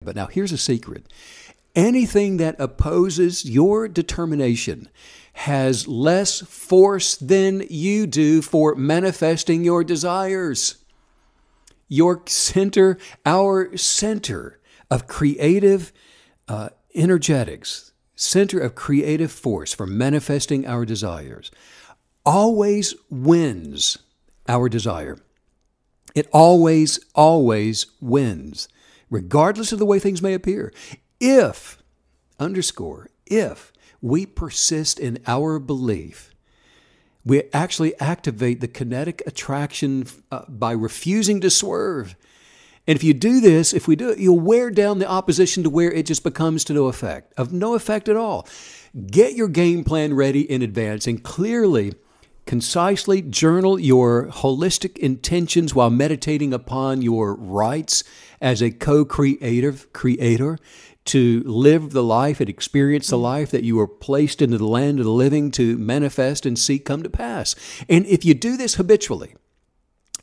But now here's a secret. Anything that opposes your determination has less force than you do for manifesting your desires. Your center, our center of creative energetics, center of creative force for manifesting our desires, always wins our desire. It always, always wins, regardless of the way things may appear. If we persist in our belief, we actually activate the kinetic attraction by refusing to swerve. And if you do this, if we do it, you'll wear down the opposition to where it just becomes to no effect, of no effect at all. Get your game plan ready in advance and clearly, concisely journal your holistic intentions while meditating upon your rights as a creator to live the life and experience the life that you were placed into the land of the living to manifest and see come to pass. And if you do this habitually,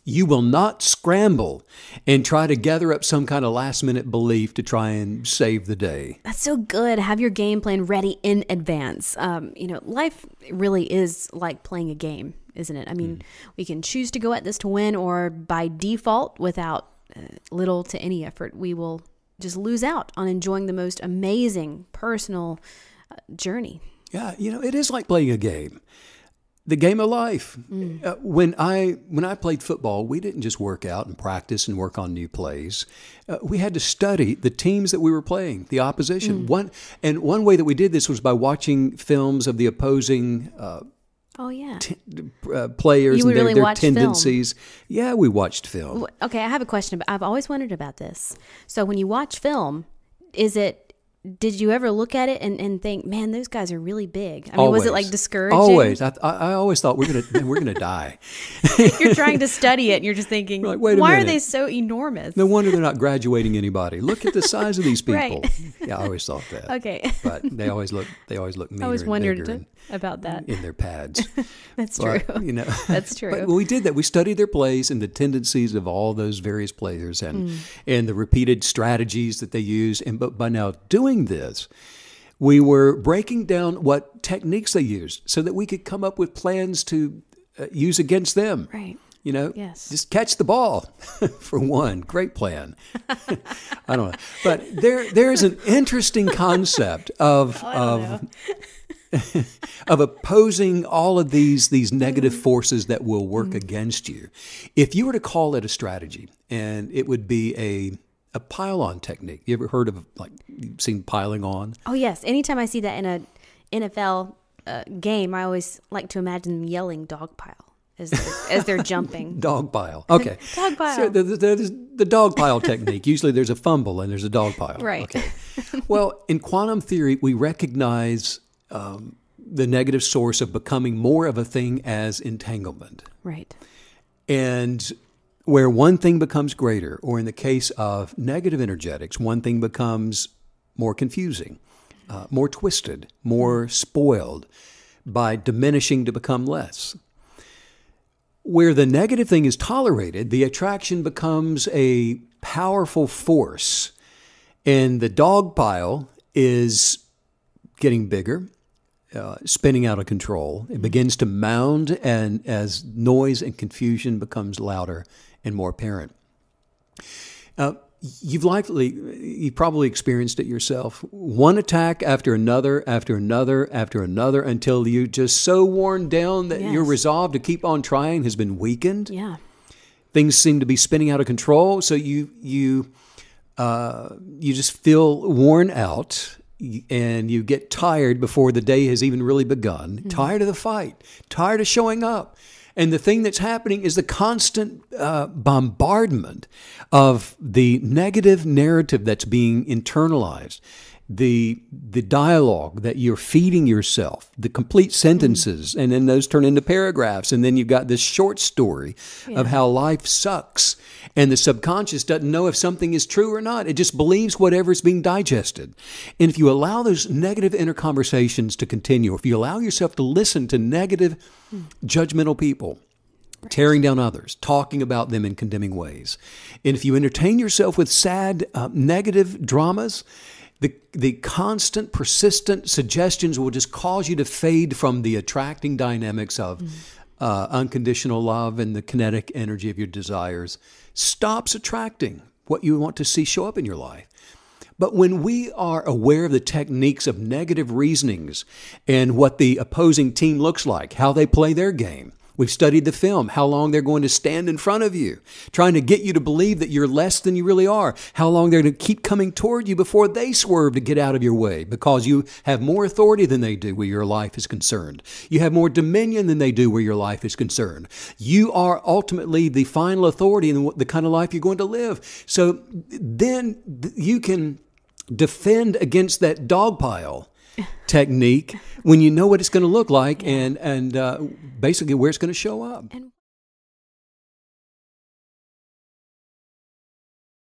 you will not scramble and try to gather up some kind of last-minute belief to try and save the day. That's so good. Have your game plan ready in advance. Life really is like playing a game, isn't it? I mean, we can choose to go at this to win, or by default, without little to any effort, we will just lose out on enjoying the most amazing personal journey. Yeah, it is like playing a game. The game of life. When I played football, we didn't just work out and practice and work on new plays. We had to study the teams that we were playing, the opposition. One way that we did this was by watching films of the opposing players and their tendencies. Film. Yeah, we watched film. Okay, I have a question. I've always wondered about this. So when you watch film, did you ever look at it and think, man, those guys are really big? I mean, always. Was it like discouraging? Always. I always thought we're gonna die. You're trying to study it and you're just thinking, like, why are they so enormous? No wonder they're not graduating anybody. Look at the size of these people. Right. Yeah, I always thought that. Okay. But they always look meaner. I always wondered and bigger about that. In their pads. That's true. That's true. But we did that. We studied their plays and the tendencies of all those various players and the repeated strategies that they use. But by now doing this, we were breaking down what techniques they used so that we could come up with plans to use against them. Right. Yes. Just catch the ball for one. Great plan. I don't know. But there is an interesting concept of opposing all of these negative forces that will work against you. If you were to call it a strategy, and it would be a pile-on technique. You ever heard of, you've seen piling on? Oh, yes. Anytime I see that in a NFL game, I always like to imagine them yelling dog pile as they're jumping. Dog pile. Okay. Dog pile. So the dog pile technique. Usually there's a fumble and there's a dog pile. Right. Okay. Well, in quantum theory, we recognize the negative source of becoming more of a thing as entanglement. Right. And where one thing becomes greater, or in the case of negative energetics, one thing becomes more confusing, more twisted, more spoiled by diminishing to become less. Where the negative thing is tolerated, the attraction becomes a powerful force, and the dog pile is getting bigger, spinning out of control. It begins to mound, and as noise and confusion becomes louder and more apparent. You've probably experienced it yourself. One attack after another, after another, after another, until you're just so worn down that your resolve to keep on trying has been weakened. Yeah. Things seem to be spinning out of control, so you just feel worn out, and you get tired before the day has even really begun. Tired of the fight, tired of showing up. And the thing that's happening is the constant bombardment of the negative narrative that's being internalized, the dialogue that you're feeding yourself, the complete sentences, and then those turn into paragraphs. And then you've got this short story of how life sucks. And the subconscious doesn't know if something is true or not. It just believes whatever's being digested. And if you allow those negative inner conversations to continue, if you allow yourself to listen to negative, judgmental people, tearing down others, talking about them in condemning ways. And if you entertain yourself with sad, negative dramas, the constant, persistent suggestions will just cause you to fade from the attracting dynamics of unconditional love and the kinetic energy of your desires. Stops attracting what you want to see show up in your life. But when we are aware of the techniques of negative reasonings and what the opposing team looks like, how they play their game, we've studied the film, how long they're going to stand in front of you, trying to get you to believe that you're less than you really are, how long they're going to keep coming toward you before they swerve to get out of your way because you have more authority than they do where your life is concerned. You have more dominion than they do where your life is concerned. You are ultimately the final authority in the kind of life you're going to live. So then you can defend against that dog pile technique when you know what it's going to look like and basically where it's going to show up. And